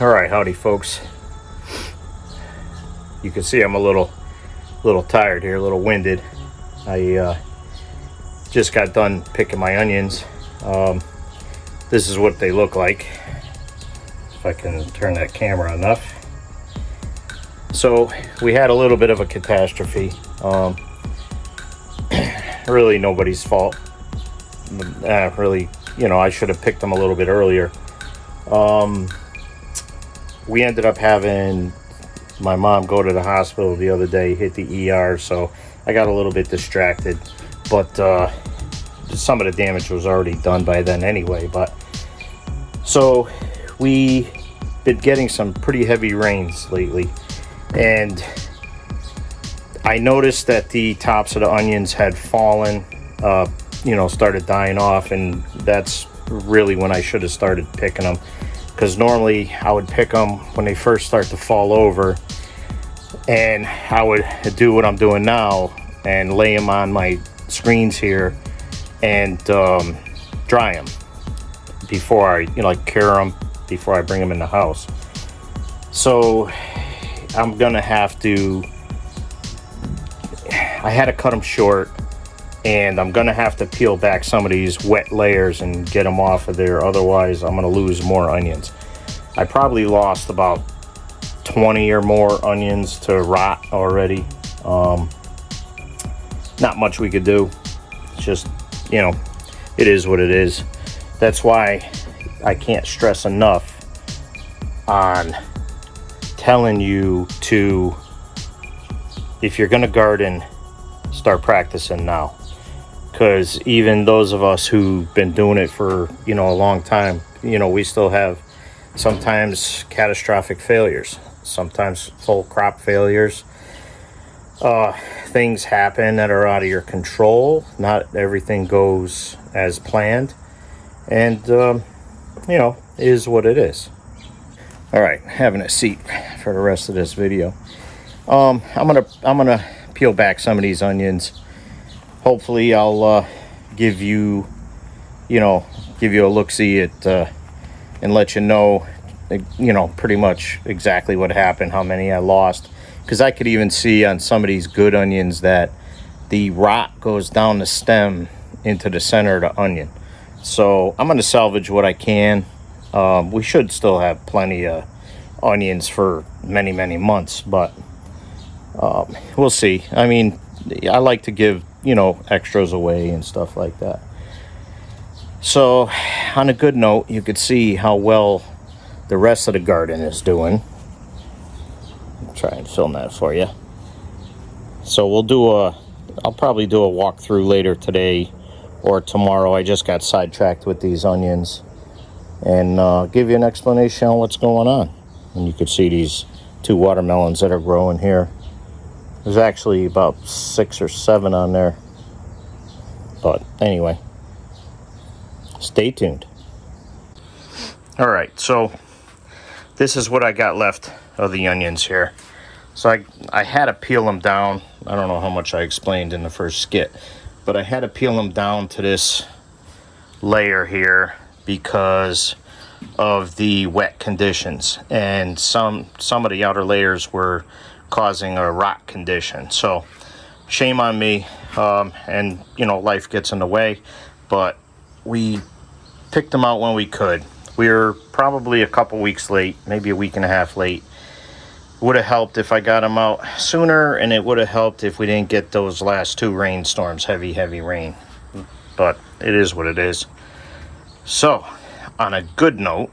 All right, howdy folks. You can see I'm a little tired here, a little winded. I just got done picking my onions. This is what they look like, if I can turn that camera enough. So we had a little bit of a catastrophe. Really nobody's fault. Really, I should have picked them a little bit earlier. We ended up having my mom go to the hospital the other day, hit the ER, so I got a little bit distracted, but some of the damage was already done by then anyway. But so we been getting some pretty heavy rains lately, and I noticed that the tops of the onions had fallen, started dying off, and that's really when I should have started picking them, because normally I would pick them when they first start to fall over, and I would do what I'm doing now and lay them on my screens here and dry them before I cure them before I bring them in the house. So I'm gonna have to, I had to cut them short, and I'm gonna have to peel back some of these wet layers and get them off of there, otherwise I'm gonna lose more onions. I probably lost about 20 or more onions to rot already. Not much we could do. It's just, it is what it is. That's why I can't stress enough on telling you to, if you're gonna garden, start practicing now. Because even those of us who've been doing it for a long time, we still have sometimes catastrophic failures, sometimes full crop failures. Things happen that are out of your control. Not everything goes as planned, and is what it is. All right, having a seat for the rest of this video. I'm gonna peel back some of these onions. Hopefully I'll give you a look-see at and let you know pretty much exactly what happened, how many I lost, because I could even see on some of these good onions that the rot goes down the stem into the center of the onion. So I'm going to salvage what I can. We should still have plenty of onions for many months, but we'll see. I mean, I like to give extras away and stuff like that. So on a good note, you could see how well the rest of the garden is doing. I'll try and film that for you. So I'll probably do a walkthrough later today or tomorrow. I just got sidetracked with these onions, and give you an explanation on what's going on. And you could see these 2 watermelons that are growing here. There's actually about 6 or 7 on there. But anyway, stay tuned. All right, so this is what I got left of the onions here. So I had to peel them down. I don't know how much I explained in the first skit, but I had to peel them down to this layer here because of the wet conditions, and some of the outer layers were causing a rot condition. So shame on me, and life gets in the way, but we picked them out when we could. We were probably a couple weeks late, maybe a week and a half late. Would have helped if I got them out sooner, and it would have helped if we didn't get those last 2 rainstorms, heavy rain. But it is what it is. So on a good note,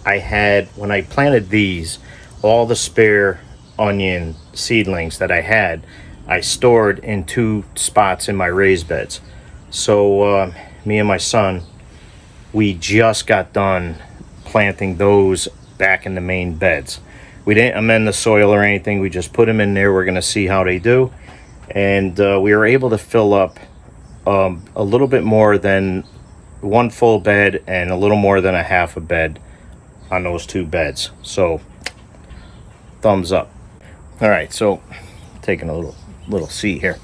I had, when I planted these, all the spare onion seedlings that I had, I stored in 2 spots in my raised beds. So me and my son, we just got done planting those back in the main beds. We didn't amend the soil or anything. We just put them in there. We're going to see how they do. And we were able to fill up a little bit more than 1 full bed and a little more than a half a bed on those 2 beds. So thumbs up. All right, so taking a little seat here.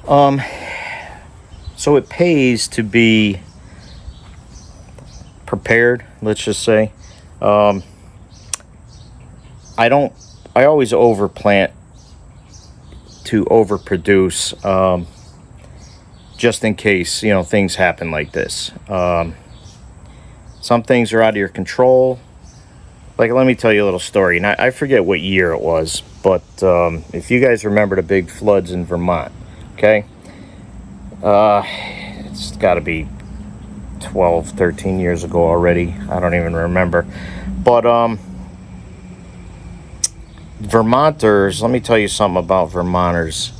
So it pays to be prepared, let's just say. I always overplant to overproduce, just in case, things happen like this. Some things are out of your control. Like, let me tell you a little story. And I forget what year it was, but if you guys remember the big floods in Vermont, okay? It's got to be 12, 13 years ago already. I don't even remember. But Vermonters, let me tell you something about Vermonters.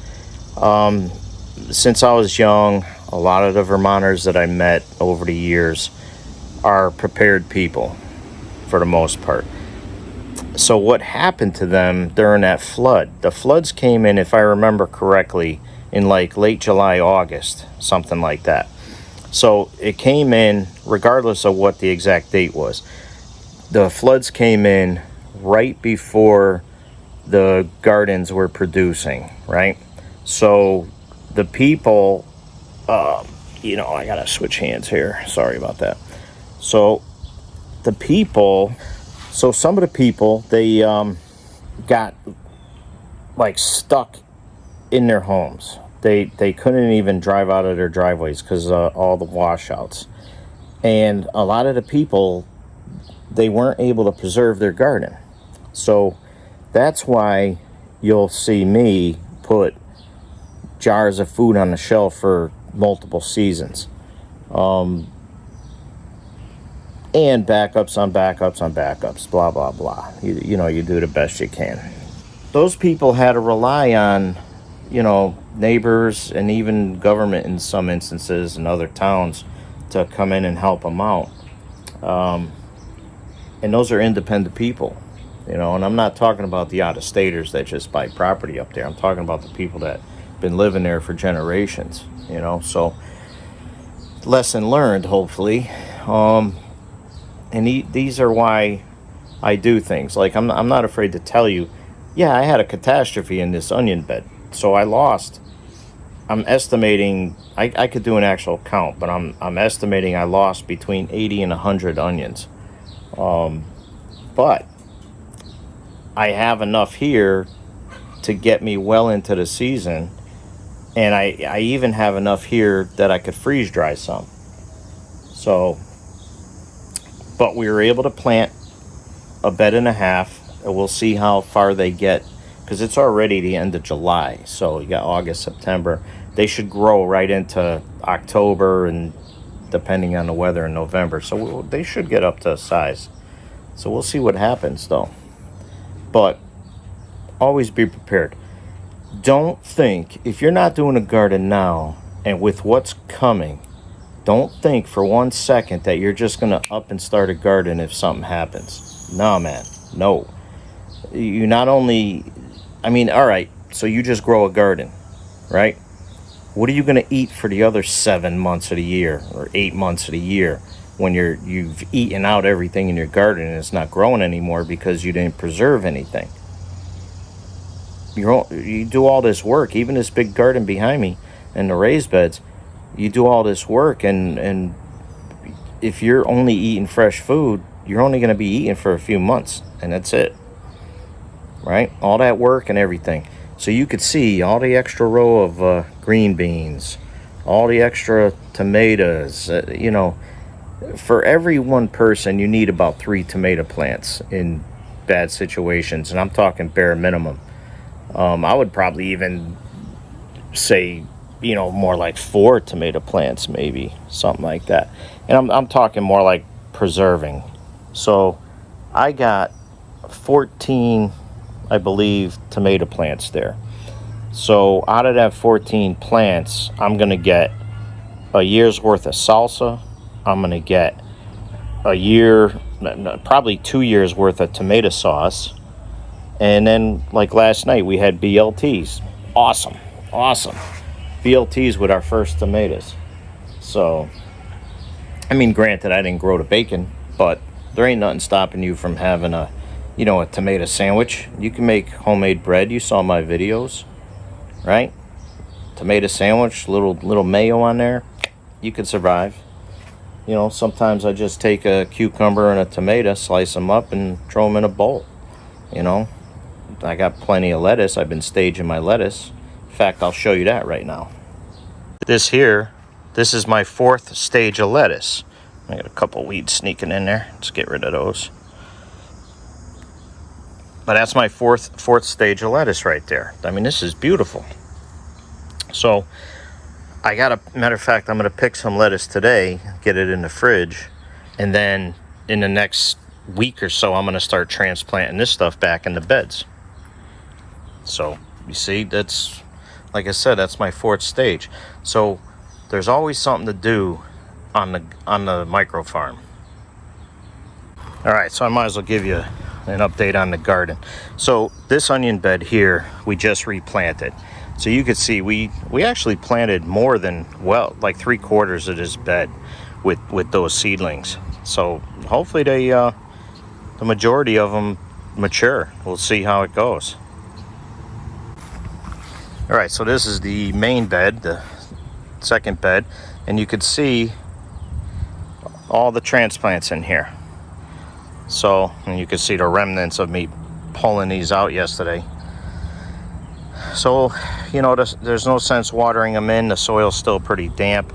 Since I was young, a lot of the Vermonters that I met over the years are prepared people for the most part. So what happened to them during that flood? The floods came in, if I remember correctly, in like late July, August, something like that. So it came in, regardless of what the exact date was. The floods came in right before the gardens were producing, right? So the people, I gotta switch hands here. Sorry about that. So some of the people, they got like stuck in their homes. They couldn't even drive out of their driveways because all the washouts. And a lot of the people, they weren't able to preserve their garden. So that's why you'll see me put jars of food on the shelf for multiple seasons. And backups on backups on backups, blah, blah, blah. You do the best you can. Those people had to rely on, neighbors and even government in some instances and other towns to come in and help them out. And those are independent people, and I'm not talking about the out-of-staters that just buy property up there. I'm talking about the people that been living there for generations, so lesson learned, hopefully. And these are why I do things. Like, I'm not afraid to tell you, yeah, I had a catastrophe in this onion bed. So I lost, I'm estimating, I could do an actual count, but I'm estimating I lost between 80 and 100 onions. But I have enough here to get me well into the season. And I even have enough here that I could freeze dry some. So, but we were able to plant a bed and a half, and we'll see how far they get, because it's already the end of July. So you got August, September. They should grow right into October, and depending on the weather, in November. So they should get up to size. So we'll see what happens, though. But always be prepared. Don't think, if you're not doing a garden now, and with what's coming, don't think for 1 second that you're just going to up and start a garden if something happens. No, man. No. You not only, all right, so you just grow a garden, right? What are you going to eat for the other 7 months of the year or 8 months of the year when you've eaten out everything in your garden and it's not growing anymore because you didn't preserve anything? You do all this work, even this big garden behind me and the raised beds. You do all this work, and if you're only eating fresh food, you're only going to be eating for a few months, and that's it, right? All that work and everything. So you could see all the extra row of green beans, all the extra tomatoes. For every one person, you need about 3 tomato plants in bad situations, and I'm talking bare minimum. I would probably even say, more like 4 tomato plants, maybe, something like that. And I'm talking more like preserving. So I got 14, I believe, tomato plants there. So out of that 14 plants, I'm going to get a year's worth of salsa. I'm going to get a year, probably 2 years worth of tomato sauce. And then, like last night, we had BLTs. Awesome. BLTs with our first tomatoes. So, granted, I didn't grow the bacon, but there ain't nothing stopping you from having a tomato sandwich. You can make homemade bread. You saw my videos, right? Tomato sandwich, little mayo on there. You could survive. Sometimes I just take a cucumber and a tomato, slice them up, and throw them in a bowl. You know, I got plenty of lettuce. I've been staging my lettuce. In fact, I'll show you that right now. This is my 4th stage of lettuce. I got a couple weeds sneaking in there. Let's get rid of those. But that's my fourth stage of lettuce right there. I mean, this is beautiful. So matter of fact, I'm going to pick some lettuce today, get it in the fridge, and then in the next week or so, I'm going to start transplanting this stuff back in the beds. So you see, that's, like I said, that's my 4th stage. So there's always something to do on the Microfarm. All right, so I might as well give you an update on the garden. So this onion bed here, we just replanted. So you could see we actually planted more than, well, like 3/4 of this bed with those seedlings. So hopefully the majority of them mature. We'll see how it goes. All right, so this is the main bed, the 2nd bed, and you could see all the transplants in here. So, and you can see the remnants of me pulling these out yesterday. So, you know, there's no sense watering them in. The soil's still pretty damp.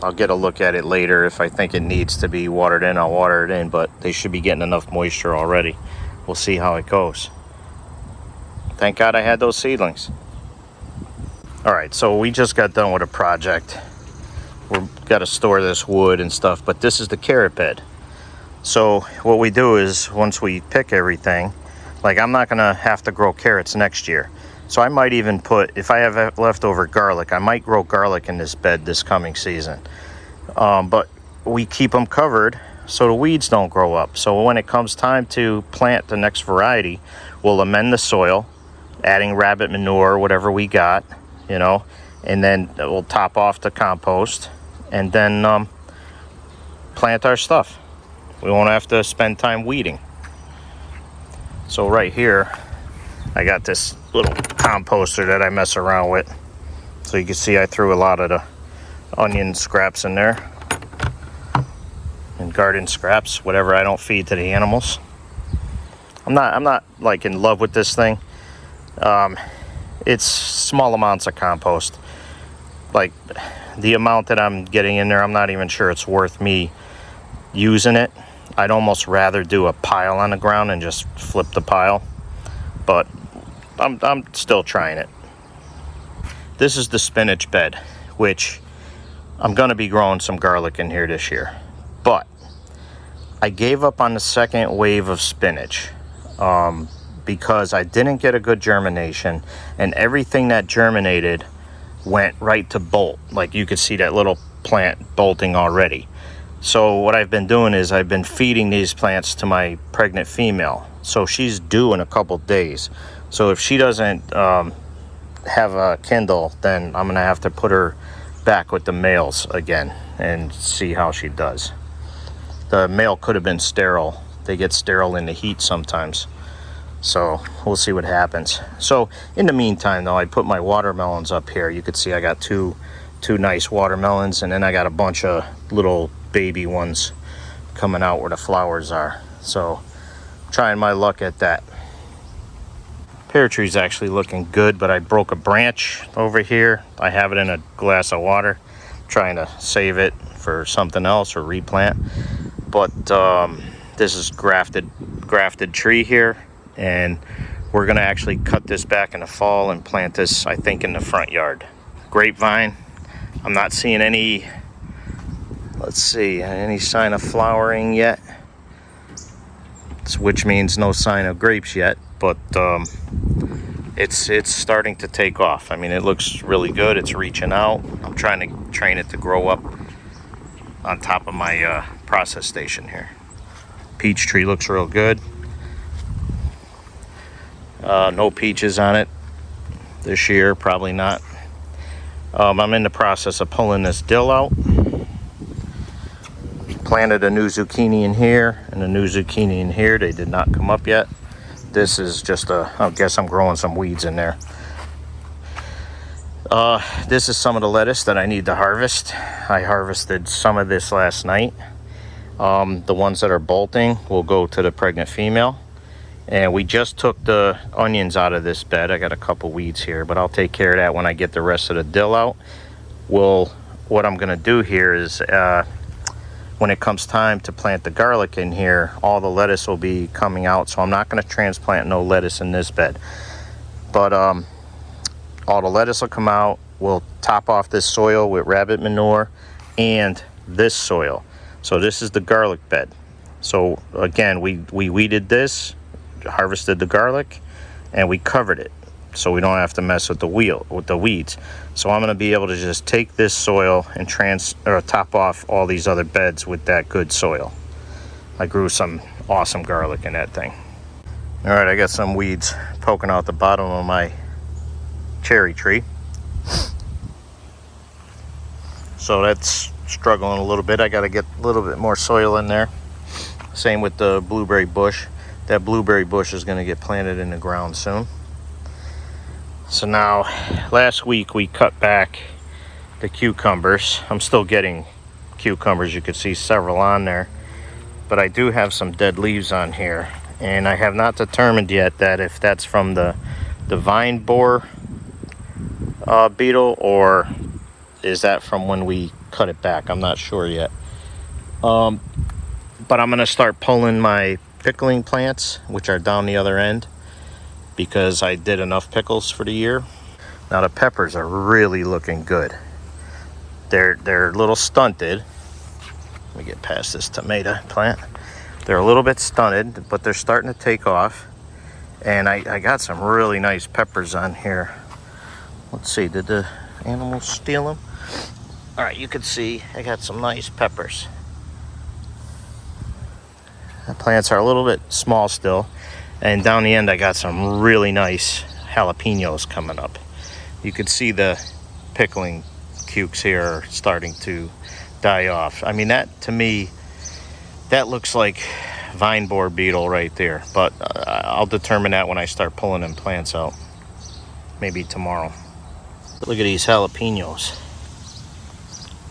I'll get a look at it later. If I think it needs to be watered in, I'll water it in, but they should be getting enough moisture already. We'll see how it goes. Thank God I had those seedlings. All right, so we just got done with a project. We've got to store this wood and stuff, but this is the carrot bed. So what we do is, once we pick everything, like, I'm not gonna have to grow carrots next year. So I might even put, if I have leftover garlic, I might grow garlic in this bed this coming season. But we keep them covered so the weeds don't grow up. So when it comes time to plant the next variety, we'll amend the soil, adding rabbit manure, whatever we got, you know, and then we'll top off the compost and then plant our stuff. We won't have to spend time weeding. So right here, I got this little composter that I mess around with. So you can see I threw a lot of the onion scraps in there. And garden scraps, whatever I don't feed to the animals. I'm not like in love with this thing. It's small amounts of compost. Like, the amount that I'm getting in there, I'm not even sure it's worth me using it. I'd almost rather do a pile on the ground and just flip the pile, but I'm still trying it. This is the spinach bed, which I'm going to be growing some garlic in here this year, but I gave up on the 2nd wave of spinach because I didn't get a good germination, and everything that germinated went right to bolt. Like, you could see that little plant bolting already. So what I've been doing is I've been feeding these plants to my pregnant female. So she's due in a couple days. So if she doesn't have a Kindle, then I'm going to have to put her back with the males again and see how she does. The male could have been sterile. They get sterile in the heat sometimes. So we'll see what happens. So in the meantime, though, I put my watermelons up here. You could see I got two nice watermelons, and then I got a bunch of little baby ones coming out where the flowers are. So trying my luck at that. Pear tree's actually looking good, but I broke a branch over here. I have it in a glass of water, trying to save it for something else or replant. But this is grafted tree here, and we're gonna actually cut this back in the fall and plant this, I think, in the front yard. Grapevine, I'm not seeing any, let's see, any sign of flowering yet, which means no sign of grapes yet, but it's starting to take off. I mean, it looks really good. It's reaching out. I'm trying to train it to grow up on top of my process station here. Peach tree looks real good. No peaches on it this year, probably not. I'm in the process of pulling this dill out. Planted a new zucchini in here and a new zucchini in here. They did not come up yet. This is just I guess I'm growing some weeds in there. This is some of the lettuce that I need to harvest. I harvested some of this last night. The ones that are bolting will go to the pregnant female, And we just took the onions out of this bed. I got a couple weeds here, but I'll take care of that when I get the rest of the dill out. What I'm gonna do here is when it comes time to plant the garlic in here, all the lettuce will be coming out, so I'm not gonna transplant no lettuce in this bed. But all the lettuce will come out. We'll top off this soil with rabbit manure and this soil. So this is the garlic bed. So again, we weeded this, harvested the garlic, and we covered it so we don't have to mess with the weeds. So I'm going to be able to just take this soil and top off all these other beds with that good soil. I grew some awesome garlic in that thing. All right, I got some weeds poking out the bottom of my cherry tree. So that's struggling a little bit. I got to get a little bit more soil in there. Same with the blueberry bush. That blueberry bush is going to get planted in the ground soon. So now, last week we cut back the cucumbers. I'm still getting cucumbers. You could see several on there. But I do have some dead leaves on here. And I have not determined yet that if that's from the vine borer beetle, or is that from when we cut it back. I'm not sure yet. But I'm going to start pulling my pickling plants, which are down the other end, because I did enough pickles for the year. Now the peppers are really looking good. They're a little stunted. Let me get past this tomato plant. They're a little bit stunted, but they're starting to take off. And I got some really nice peppers on here. Let's see, did the animals steal them? All right, you can see I got some nice peppers. The plants are a little bit small still. And down the end, I got some really nice jalapenos coming up. You can see the pickling cukes here are starting to die off. I mean, that to me, that looks like vine borer beetle right there. But I'll determine that when I start pulling them plants out. Maybe tomorrow. Look at these jalapenos.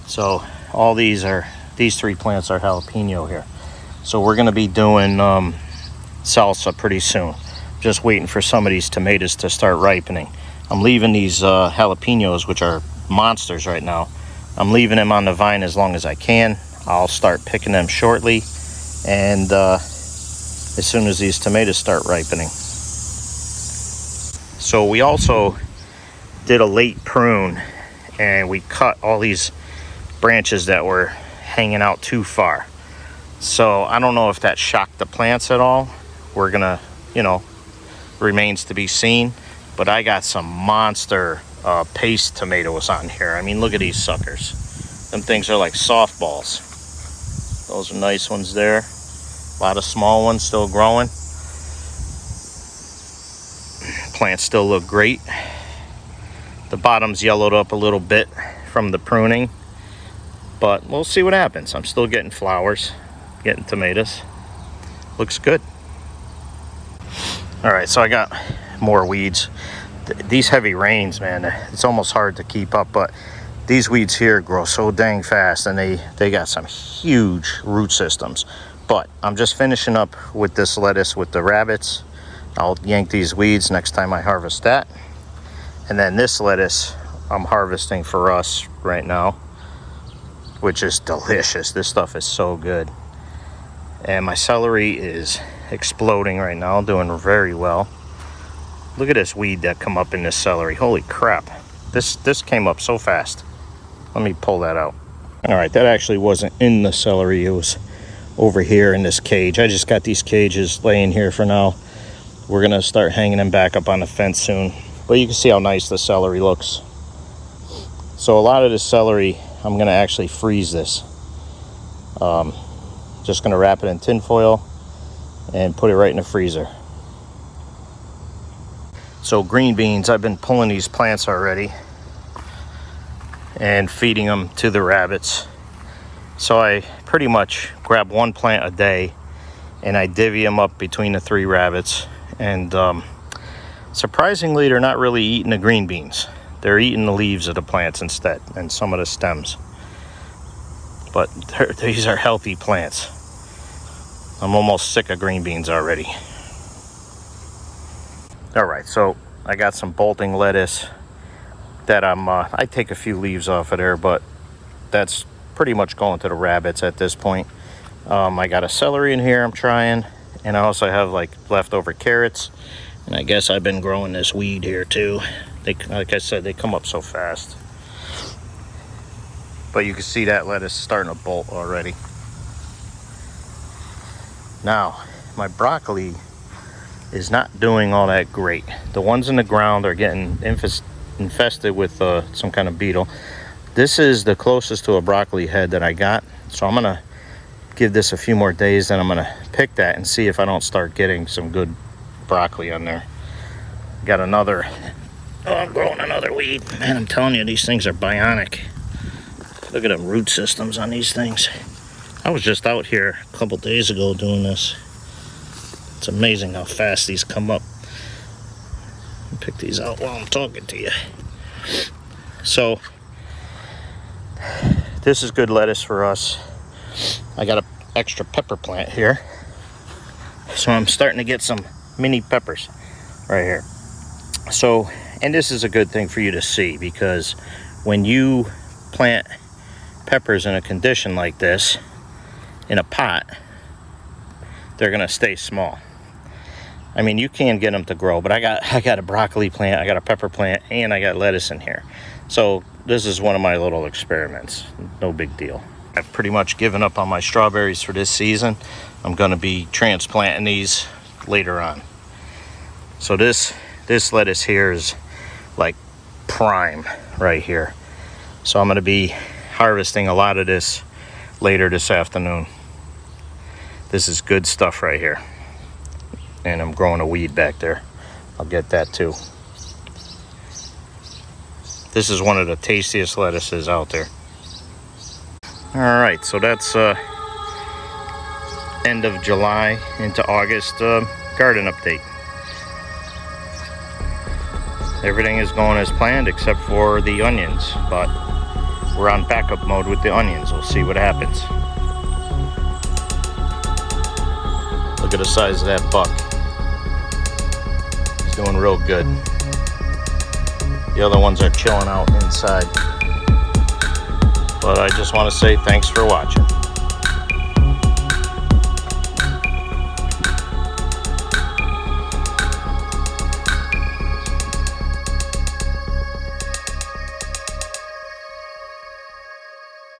So all these three plants are jalapeno here. So we're going to be doing salsa pretty soon. Just waiting for some of these tomatoes to start ripening. I'm leaving these jalapenos, which are monsters right now. I'm leaving them on the vine as long as I can. I'll start picking them shortly, and as soon as these tomatoes start ripening. So we also did a late prune, and we cut all these branches that were hanging out too far. So I don't know if that shocked the plants at all. We're gonna, remains to be seen. But I got some monster paste tomatoes on here. I mean, look at these suckers. Them things are like softballs. Those are nice ones there. A lot of small ones still growing. Plants still look great. The bottom's yellowed up a little bit from the pruning. But we'll see what happens. I'm still getting flowers. Getting tomatoes. Looks good. All right, so I got more weeds. These heavy rains, man, it's almost hard to keep up, but these weeds here grow so dang fast, and they got some huge root systems. But I'm just finishing up with this lettuce with the rabbits. I'll yank these weeds next time I harvest that. And then this lettuce I'm harvesting for us right now, which is delicious. This stuff is so good. And my celery is exploding right now, doing very well. Look at this weed that come up in this celery. Holy crap. This came up so fast. Let me pull that out. All right, that actually wasn't in the celery. It was over here in this cage. I just got these cages laying here for now. We're gonna start hanging them back up on the fence soon. But you can see how nice the celery looks. So a lot of this celery, I'm gonna actually freeze this. Just gonna wrap it in tin foil and put it right in the freezer. So green beans, I've been pulling these plants already and feeding them to the rabbits. So I pretty much grab one plant a day and I divvy them up between the three rabbits. And surprisingly, they're not really eating the green beans. They're eating the leaves of the plants instead, and some of the stems. But these are healthy plants. I'm almost sick of green beans already. All right, so I got some bolting lettuce that I take a few leaves off of there, but that's pretty much going to the rabbits at this point. I got a celery in here I'm trying, and I also have like leftover carrots, and I guess I've been growing this weed here too. Like I said, they come up so fast. But you can see that lettuce starting to bolt already. Now, my broccoli is not doing all that great. The ones in the ground are getting infested with some kind of beetle. This is the closest to a broccoli head that I got. So I'm gonna give this a few more days, then I'm gonna pick that and see if I don't start getting some good broccoli on there. Got another, I'm growing another weed. Man, I'm telling you, these things are bionic. Look at the root systems on these things. I was just out here a couple days ago doing this. It's amazing how fast these come up. Pick these out while I'm talking to you. So, this is good lettuce for us. I got an extra pepper plant here. So I'm starting to get some mini peppers right here. So, and this is a good thing for you to see, because when you plant peppers in a condition like this in a pot, they're gonna stay small. I mean, you can get them to grow, but I got a broccoli plant, I got a pepper plant, and I got lettuce in here. So this is one of my little experiments. No big deal. I've pretty much given up on my strawberries for this season. I'm gonna be transplanting these later on. So this lettuce here is like prime right here. So I'm gonna be harvesting a lot of this later this afternoon. This is good stuff right here. And I'm growing a weed back there. I'll get that too. This is one of the tastiest lettuces out there. All right, so that's end of July into August garden update. Everything is going as planned except for the onions, but we're on backup mode with the onions. We'll see what happens. Look at the size of that buck. He's doing real good. The other ones are chilling out inside. But I just want to say thanks for watching.